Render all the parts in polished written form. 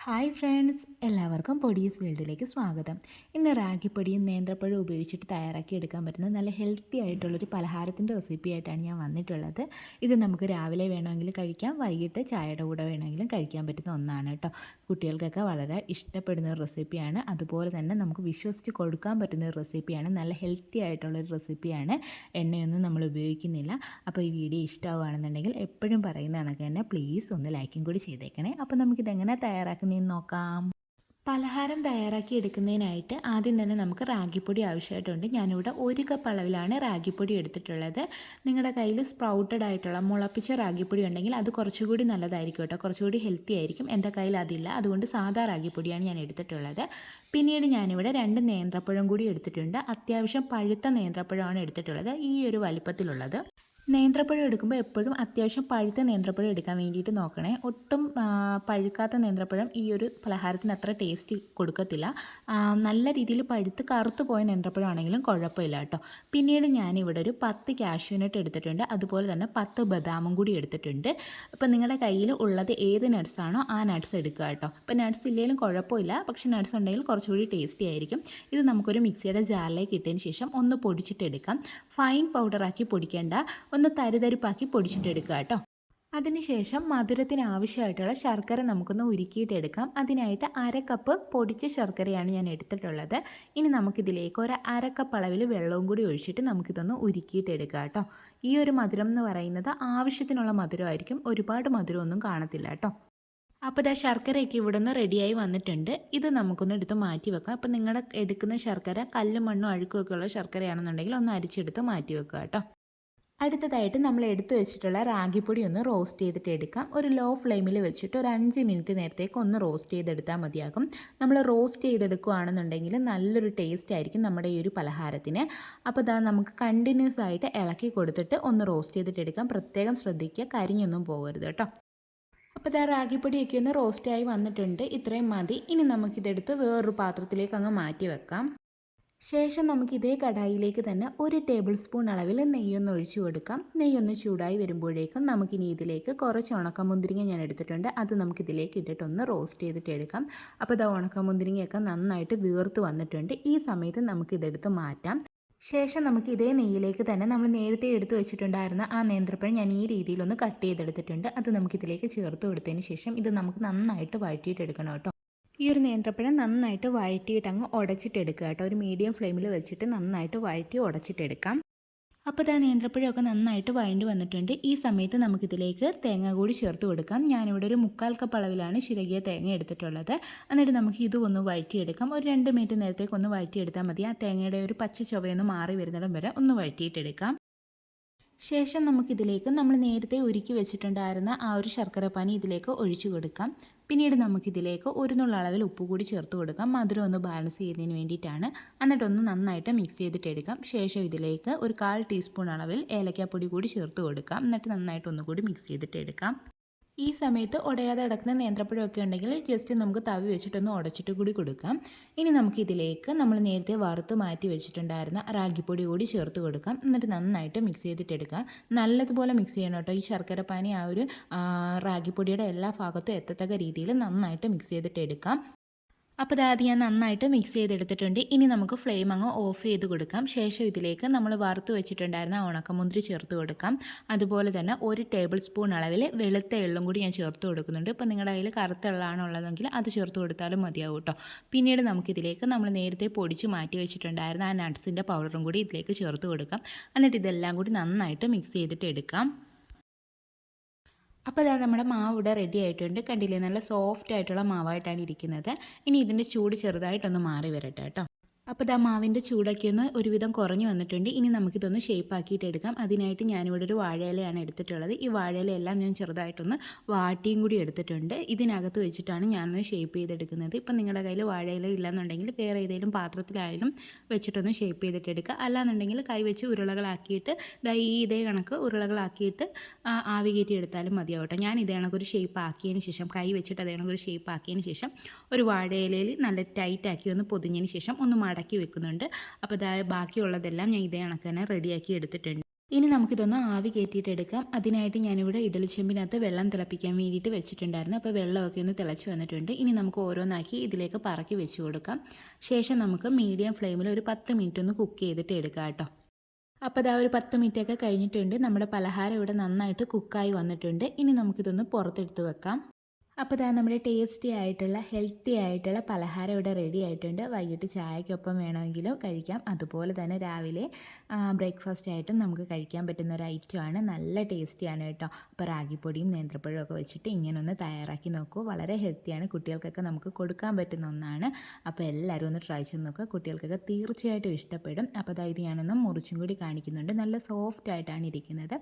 Hi friends, എല്ലാവർക്കും പൊടീസ് വേൾഡിലേക്ക് സ്വാഗതം. ഇന്ന് റാഗിപ്പൊടിയും നേന്ത്രപ്പഴവും ഉപയോഗിച്ചിട്ട് തയ്യാറാക്കി എടുക്കാൻ പറ്റുന്ന നല്ല ഹെൽത്തി ആയിട്ടുള്ളൊരു പലഹാരത്തിൻ്റെ റെസിപ്പി ആയിട്ടാണ് ഞാൻ വന്നിട്ടുള്ളത്. ഇത് നമുക്ക് രാവിലെ വേണമെങ്കിലും കഴിക്കാം, വൈകിട്ട് ചായയുടെ കൂടെ വേണമെങ്കിലും കഴിക്കാൻ പറ്റുന്ന ഒന്നാണ് കേട്ടോ. കുട്ടികൾക്കൊക്കെ വളരെ ഇഷ്ടപ്പെടുന്ന ഒരു റെസിപ്പിയാണ്. അതുപോലെ തന്നെ നമുക്ക് വിശ്വസിച്ച് കൊടുക്കാൻ പറ്റുന്ന ഒരു റെസിപ്പിയാണ്. നല്ല ഹെൽത്തി ആയിട്ടുള്ളൊരു റെസിപ്പിയാണ്. എണ്ണയൊന്നും നമ്മൾ ഉപയോഗിക്കുന്നില്ല. അപ്പോൾ ഈ വീഡിയോ ഇഷ്ടമാവുകയാണെന്നുണ്ടെങ്കിൽ എപ്പോഴും പറയുന്ന കണക്ക് തന്നെ പ്ലീസ് ഒന്ന് ലൈക്കും കൂടി ചെയ്തേക്കണേ. അപ്പോൾ നമുക്കിതെങ്ങനെ തയ്യാറാക്കുന്നതെന്ന് നോക്കാം. പലഹാരം തയ്യാറാക്കി എടുക്കുന്നതിനായിട്ട് ആദ്യം തന്നെ നമുക്ക് റാഗിപ്പൊടി ആവശ്യമായിട്ടുണ്ട്. ഞാനിവിടെ 1 കപ്പ് അളവിലാണ് റാഗിപ്പൊടി എടുത്തിട്ടുള്ളത്. നിങ്ങളുടെ കയ്യിൽ സ്പ്രൗട്ടഡ് ആയിട്ടുള്ള മുളപ്പിച്ച റാഗിപ്പൊടി ഉണ്ടെങ്കിൽ അത് കുറച്ചുകൂടി നല്ലതായിരിക്കും കേട്ടോ, കുറച്ചുകൂടി ഹെൽത്തി ആയിരിക്കും. എൻ്റെ കയ്യിൽ അതില്ല, അതുകൊണ്ട് സാധാ റാഗിപ്പൊടിയാണ് ഞാൻ എടുത്തിട്ടുള്ളത്. പിന്നീട് ഞാനിവിടെ 2 നേന്ത്രപ്പഴം കൂടി എടുത്തിട്ടുണ്ട്. അത്യാവശ്യം പഴുത്ത നേന്ത്രപ്പഴമാണ് എടുത്തിട്ടുള്ളത്, ഈ ഒരു വലിപ്പത്തിലുള്ളത്. നേന്ത്രപ്പഴം എടുക്കുമ്പോൾ എപ്പോഴും അത്യാവശ്യം പഴുത്ത നേന്ത്രപ്പഴം എടുക്കാൻ വേണ്ടിയിട്ട് നോക്കണേ. ഒട്ടും പഴുക്കാത്ത നേന്ത്രപ്പഴം ഈ ഒരു പലഹാരത്തിന് അത്ര ടേസ്റ്റ് കൊടുക്കത്തില്ല. നല്ല രീതിയിൽ പഴുത്ത് കറുത്ത് പോയ നേന്ത്രപ്പഴമാണെങ്കിലും കുഴപ്പമില്ല കേട്ടോ. പിന്നീട് ഞാനിവിടെ ഒരു 10 കാഷ്യൂനട്ട് എടുത്തിട്ടുണ്ട്. അതുപോലെ തന്നെ 10 ബദാമും കൂടി എടുത്തിട്ടുണ്ട്. അപ്പോൾ നിങ്ങളുടെ കയ്യിൽ ഉള്ളത് ഏത് നട്ട്സാണോ ആ നട്ട്സ് എടുക്കുക കേട്ടോ. ഇപ്പോൾ നട്ട്സ് ഇല്ലെങ്കിലും കുഴപ്പമില്ല, പക്ഷേ നട്ട്സ് ഉണ്ടെങ്കിൽ കുറച്ചുകൂടി ടേസ്റ്റി ആയിരിക്കും. ഇത് നമുക്കൊരു മിക്സിയുടെ ജാറിലേക്ക് ഇട്ടതിന് ശേഷം ഒന്ന് പൊടിച്ചിട്ടെടുക്കാം. ഫൈൻ പൗഡറാക്കി പൊടിക്കേണ്ട, ഒന്ന് തരിതരിപ്പാക്കി പൊടിച്ചിട്ടെടുക്കുക കേട്ടോ. അതിനുശേഷം മധുരത്തിന് ആവശ്യമായിട്ടുള്ള ശർക്കര നമുക്കൊന്ന് ഉരുക്കിയിട്ടെടുക്കാം. അതിനായിട്ട് 1/2 കപ്പ് പൊടിച്ച ശർക്കരയാണ് ഞാൻ എടുത്തിട്ടുള്ളത്. ഇനി നമുക്കിതിലേക്ക് ഒരു 1/2 കപ്പ് അളവിൽ വെള്ളവും കൂടി ഒഴിച്ചിട്ട് നമുക്കിതൊന്ന് ഉരുക്കിയിട്ടെടുക്കാം കേട്ടോ. ഈ ഒരു മധുരം എന്ന് പറയുന്നത് ആവശ്യത്തിനുള്ള മധുരമായിരിക്കും, ഒരുപാട് മധുരമൊന്നും കാണത്തില്ല കേട്ടോ. അപ്പോൾ ഇതാ ശർക്കരയൊക്കെ ഇവിടെ നിന്ന് റെഡിയായി വന്നിട്ടുണ്ട്. ഇത് നമുക്കൊന്ന് എടുത്ത് മാറ്റി വെക്കാം. അപ്പോൾ നിങ്ങളുടെ എടുക്കുന്ന ശർക്കര കല്ലും മണ്ണും അഴുക്കുമൊക്കെ ഉള്ള ശർക്കരയാണെന്നുണ്ടെങ്കിൽ ഒന്ന് അരിച്ചെടുത്ത് മാറ്റി വെക്കുക കേട്ടോ. അടുത്തതായിട്ട് നമ്മൾ എടുത്തു വെച്ചിട്ടുള്ള റാഗിപ്പൊടി ഒന്ന് റോസ്റ്റ് ചെയ്തിട്ട് എടുക്കാം. ഒരു ലോ ഫ്ലെയിമിൽ വെച്ചിട്ട് ഒരു 5 മിനിറ്റ് നേരത്തേക്ക് ഒന്ന് റോസ്റ്റ് ചെയ്തെടുത്താൽ മതിയാകും. നമ്മൾ റോസ്റ്റ് ചെയ്തെടുക്കുകയാണെന്നുണ്ടെങ്കിൽ നല്ലൊരു ടേസ്റ്റ് ആയിരിക്കും നമ്മുടെ ഈ ഒരു പലഹാരത്തിന്. അപ്പോൾ ഇതാ നമുക്ക് കണ്ടിന്യൂസ് ആയിട്ട് ഇളക്കി കൊടുത്തിട്ട് ഒന്ന് റോസ്റ്റ് ചെയ്തിട്ട് എടുക്കാം. പ്രത്യേകം ശ്രദ്ധിക്കുക, കരിഞ്ഞൊന്നും പോകരുത് കേട്ടോ. അപ്പോൾ ഇതാ റാഗിപ്പൊടിയൊക്കെ ഒന്ന് റോസ്റ്റായി വന്നിട്ടുണ്ട്. ഇത്രയും മതി. ഇനി നമുക്കിതെടുത്ത് വേറൊരു പാത്രത്തിലേക്ക് അങ്ങ് മാറ്റി വെക്കാം. ശേഷം നമുക്ക് ഇതേ കടായിലേക്ക് തന്നെ 1 ടേബിൾ സ്പൂൺ അളവിൽ നെയ്യൊന്ന് ഒഴിച്ചു കൊടുക്കാം. നെയ്യൊന്ന് ചൂടായി വരുമ്പോഴേക്കും നമുക്കിനി ഇതിലേക്ക് കുറച്ച് ഉണക്കമുന്തിരിങ്ങ ഞാൻ എടുത്തിട്ടുണ്ട്. അത് നമുക്കിതിലേക്ക് ഇട്ടിട്ടൊന്ന് റോസ്റ്റ് ചെയ്തിട്ട് എടുക്കാം. അപ്പോൾ ഇത് ഉണക്കമുന്തിരിങ്ങയൊക്കെ നന്നായിട്ട് വീർത്ത് വന്നിട്ടുണ്ട്. ഈ സമയത്ത് നമുക്കിതെടുത്ത് മാറ്റാം. ശേഷം നമുക്ക് ഇതേ നെയ്യിലേക്ക് തന്നെ നമ്മൾ നേരത്തെ എടുത്തു വെച്ചിട്ടുണ്ടായിരുന്ന ആ നേന്ത്രപ്പഴം ഞാൻ ഈ രീതിയിലൊന്ന് കട്ട് ചെയ്തെടുത്തിട്ടുണ്ട്. അത് നമുക്കിതിലേക്ക് ചേർത്ത് കൊടുത്തതിന് ശേഷം ഇത് നമുക്ക് നന്നായിട്ട് വഴറ്റിയിട്ടെടുക്കണം കേട്ടോ. ഈ ഒരു നേന്ത്രപ്പഴം നന്നായിട്ട് വഴറ്റിയിട്ട് അങ്ങ് ഉടച്ചിട്ടെടുക്കുക കേട്ടോ. ഒരു മീഡിയം ഫ്ലെയിമിൽ വെച്ചിട്ട് നന്നായിട്ട് വഴറ്റി ഉടച്ചിട്ടെടുക്കാം. അപ്പോൾ ഇതാ നേന്ത്രപ്പഴമൊക്കെ നന്നായിട്ട് വഴണ്ടി വന്നിട്ടുണ്ട്. ഈ സമയത്ത് നമുക്കിതിലേക്ക് തേങ്ങ കൂടി ചേർത്ത് കൊടുക്കാം. ഞാനിവിടെ ഒരു 1/4 കപ്പ് അളവിലാണ് ചിരകിയ തേങ്ങ എടുത്തിട്ടുള്ളത്. എന്നിട്ട് നമുക്ക് ഇതും ഒന്ന് വഴറ്റിയെടുക്കാം. ഒരു 2 മിനിറ്റ് നേരത്തേക്ക് ഒന്ന് വഴറ്റിയെടുത്താൽ മതി. ആ തേങ്ങയുടെ ഒരു പച്ച ചുവയൊന്ന് മാറി വരുന്നിടം വരെ ഒന്ന് വഴറ്റിയിട്ടെടുക്കാം. ശേഷം നമുക്കിതിലേക്ക് നമ്മൾ നേരത്തെ ഉരുക്കി വെച്ചിട്ടുണ്ടായിരുന്ന ആ ഒരു ശർക്കരപ്പാനി ഇതിലേക്ക് ഒഴിച്ചു കൊടുക്കാം. പിന്നീട് നമുക്കിതിലേക്ക് 1 നുള്ള അളവിൽ ഉപ്പ് കൂടി ചേർത്ത് കൊടുക്കാം. മധുരം ഒന്ന് ബാലൻസ് ചെയ്യുന്നതിന് വേണ്ടിയിട്ടാണ്. എന്നിട്ടൊന്ന് നന്നായിട്ട് മിക്സ് ചെയ്തിട്ടെടുക്കാം. ശേഷം ഇതിലേക്ക് ഒരു 1/4 ടീസ്പൂൺ അളവിൽ ഏലക്കാപ്പൊടി കൂടി ചേർത്ത് കൊടുക്കാം. എന്നിട്ട് നന്നായിട്ട് ഒന്നുകൂടി മിക്സ് ചെയ്തിട്ടെടുക്കാം. ഈ സമയത്ത് ഉടയാതെ കിടക്കുന്ന നേന്ത്രപ്പഴമൊക്കെ ഉണ്ടെങ്കിൽ ജസ്റ്റ് നമുക്ക് തവി വെച്ചിട്ടൊന്ന് ഉടച്ചിട്ട് കൂടി കൊടുക്കാം. ഇനി നമുക്കിതിലേക്ക് നമ്മൾ നേരത്തെ വറുത്ത് മാറ്റി വെച്ചിട്ടുണ്ടായിരുന്ന റാഗിപ്പൊടി കൂടി ചേർത്ത് കൊടുക്കാം. എന്നിട്ട് നന്നായിട്ട് മിക്സ് ചെയ്തിട്ടെടുക്കാം. നല്ലതുപോലെ മിക്സ് ചെയ്യണം കേട്ടോ. ഈ ശർക്കരപ്പാനി ആ ഒരു റാഗിപ്പൊടിയുടെ എല്ലാ ഭാഗത്തും എത്തത്തക്ക രീതിയിൽ നന്നായിട്ട് മിക്സ് ചെയ്തിട്ടെടുക്കാം. അപ്പോൾ അത് ഞാൻ നന്നായിട്ട് മിക്സ് ചെയ്തെടുത്തിട്ടുണ്ട്. ഇനി നമുക്ക് ഫ്ലെയിം അങ്ങ് ഓഫ് ചെയ്ത് കൊടുക്കാം. ശേഷം ഇതിലേക്ക് നമ്മൾ വറുത്ത് വെച്ചിട്ടുണ്ടായിരുന്ന ഉണക്കമുന്തിരി ചേർത്ത് കൊടുക്കാം. അതുപോലെ തന്നെ 1 ടേബിൾ സ്പൂൺ അളവിൽ വെളുത്ത എള്ളും കൂടി ഞാൻ ചേർത്ത് കൊടുക്കുന്നുണ്ട്. ഇപ്പോൾ നിങ്ങളുടെ കയ്യിൽ കറുത്ത എള്ളാണ് ഉള്ളതെങ്കിൽ അത് ചേർത്ത് കൊടുത്താലും മതിയാവും കേട്ടോ. പിന്നീട് നമുക്കിതിലേക്ക് നമ്മൾ നേരത്തെ പൊടിച്ച് മാറ്റി വെച്ചിട്ടുണ്ടായിരുന്ന ആ നട്ട്സിൻ്റെ പൗഡറും കൂടി ഇതിലേക്ക് ചേർത്ത് കൊടുക്കാം. എന്നിട്ട് ഇതെല്ലാം കൂടി നന്നായിട്ട് മിക്സ് ചെയ്തിട്ട് എടുക്കാം. അപ്പോൾ അതാ നമ്മുടെ മാവ് ഇവിടെ റെഡി ആയിട്ടുണ്ട്. കണ്ടില്ലേ, നല്ല സോഫ്റ്റ് ആയിട്ടുള്ള മാവായിട്ടാണ് ഇരിക്കുന്നത്. ഇനി ഇതിൻ്റെ ചൂട് ചെറുതായിട്ടൊന്ന് മാറി വരട്ടെ കേട്ടോ. അപ്പോൾ ഇതാ മാവിൻ്റെ ചൂടൊക്കെ ഒന്ന് ഒരുവിധം കുറഞ്ഞു വന്നിട്ടുണ്ട്. ഇനി നമുക്കിതൊന്ന് ഷേപ്പ് ആക്കിയിട്ട് എടുക്കാം. അതിനായിട്ട് ഞാനിവിടെ ഒരു വാഴയിലയാണ് എടുത്തിട്ടുള്ളത്. ഈ വാഴയിലയെല്ലാം ഞാൻ ചെറുതായിട്ടൊന്ന് വാട്ടിയും കൂടി എടുത്തിട്ടുണ്ട്. ഇതിനകത്ത് വെച്ചിട്ടാണ് ഞാനൊന്ന് ഷേപ്പ് ചെയ്തെടുക്കുന്നത്. ഇപ്പം നിങ്ങളുടെ കയ്യിൽ വാഴയില ഇല്ലെന്നുണ്ടെങ്കിൽ വേറെ ഏതെങ്കിലും പാത്രത്തിലായാലും വെച്ചിട്ടൊന്ന് ഷേപ്പ് ചെയ്തിട്ടെടുക്കുക. അല്ലാന്നുണ്ടെങ്കിൽ കൈ വെച്ച് ഉരുളകളാക്കിയിട്ട് ഇതേ കണക്ക് ഉരുളകളാക്കിയിട്ട് ആവി കയറ്റി എടുത്താലും മതിയാവും കേട്ടോ. ഞാൻ ഇതേ കണക്കൊരു ഷേപ്പ് ആക്കിയതിന് ശേഷം കൈ വെച്ചിട്ട് അതേ കണക്കൊരു ഷേപ്പ് ആക്കിയതിന് ശേഷം ഒരു വാഴയിലയിൽ നല്ല ടൈറ്റാക്കി ഒന്ന് പൊതിഞ്ഞതിന് ശേഷം ഒന്ന് മടക്കി വെക്കുന്നുണ്ട്. അപ്പോൾ ബാക്കിയുള്ളതെല്ലാം ഞാൻ ഇതേ കണക്ക് തന്നെ റെഡിയാക്കി എടുത്തിട്ടുണ്ട്. ഇനി നമുക്കിതൊന്ന് ആവി കയറ്റിയിട്ടെടുക്കാം. അതിനായിട്ട് ഞാനിവിടെ ഇഡ്ഡലി ചെമ്പിനകത്ത് വെള്ളം തിളപ്പിക്കാൻ വേണ്ടിയിട്ട് വെച്ചിട്ടുണ്ടായിരുന്നു. അപ്പോൾ വെള്ളമൊക്കെ ഒന്ന് തിളച്ച് വന്നിട്ടുണ്ട്. ഇനി നമുക്ക് ഓരോന്നാക്കി ഇതിലേക്ക് പറക്കി വെച്ച് കൊടുക്കാം. ശേഷം നമുക്ക് മീഡിയം ഫ്ലെയിമിൽ ഒരു 10 മിനിറ്റ് ഒന്ന് കുക്ക് ചെയ്തിട്ട് എടുക്കാം കേട്ടോ. അപ്പോൾ ദാ ഒരു 10 മിനിറ്റൊക്കെ കഴിഞ്ഞിട്ടുണ്ട്. നമ്മുടെ പലഹാരം ഇവിടെ നന്നായിട്ട് കുക്കായി വന്നിട്ടുണ്ട്. ഇനി നമുക്കിതൊന്ന് പുറത്തെടുത്ത് വെക്കാം. അപ്പോൾ ദാ നമ്മുടെ ടേസ്റ്റി ആയിട്ടുള്ള ഹെൽത്തി ആയിട്ടുള്ള പലഹാരം ഇവിടെ റെഡി ആയിട്ടുണ്ട്. വൈകിട്ട് ചായക്കൊപ്പം വേണമെങ്കിലും കഴിക്കാം. അതുപോലെ തന്നെ രാവിലെ ബ്രേക്ക്ഫാസ്റ്റ് ആയിട്ടും നമുക്ക് കഴിക്കാൻ പറ്റുന്ന ഒരു ഐറ്റമാണ്. നല്ല ടേസ്റ്റിയാണ് കേട്ടോ. അപ്പോൾ റാഗിപ്പൊടിയും നേന്ത്രപ്പഴവും ഒക്കെ വെച്ചിട്ട് ഇങ്ങനെ ഒന്ന് തയ്യാറാക്കി നോക്കൂ. വളരെ ഹെൽത്തിയാണ്. കുട്ടികൾക്കൊക്കെ നമുക്ക് കൊടുക്കാൻ പറ്റുന്ന ഒന്നാണ്. അപ്പോൾ എല്ലാവരും ഒന്ന് ട്രൈ ചെയ്ത് നോക്കുക. കുട്ടികൾക്കൊക്കെ തീർച്ചയായിട്ടും ഇഷ്ടപ്പെടും. അപ്പോൾ ദാ ഇത് ഞാനൊന്ന് മുറിച്ചും കൂടി കാണിക്കുന്നുണ്ട്. നല്ല സോഫ്റ്റ് ആയിട്ടാണ് ഇരിക്കുന്നത്.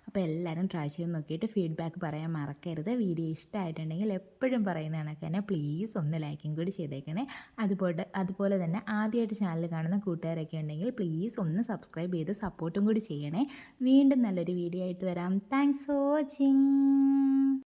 അപ്പോൾ എല്ലാവരും ട്രൈ ചെയ്ത് നോക്കിയിട്ട് ഫീഡ്ബാക്ക് പറയാൻ മറക്കരുത്. വീഡിയോ ഇഷ്ടമായിട്ടുണ്ടെങ്കിൽ എപ്പോഴും പറയുന്ന കണക്ക് തന്നെ പ്ലീസ് ഒന്ന് ലൈക്കും കൂടി ചെയ്തേക്കണേ. അതുപോലെ തന്നെ ആദ്യമായിട്ട് ചാനൽ കാണുന്ന കൂട്ടുകാരൊക്കെ ഉണ്ടെങ്കിൽ പ്ലീസ് ഒന്ന് സബ്സ്ക്രൈബ് ചെയ്ത് സപ്പോർട്ടും കൂടി ചെയ്യണേ. വീണ്ടും നല്ലൊരു വീഡിയോ ആയിട്ട് വരാം. Thanks for watching.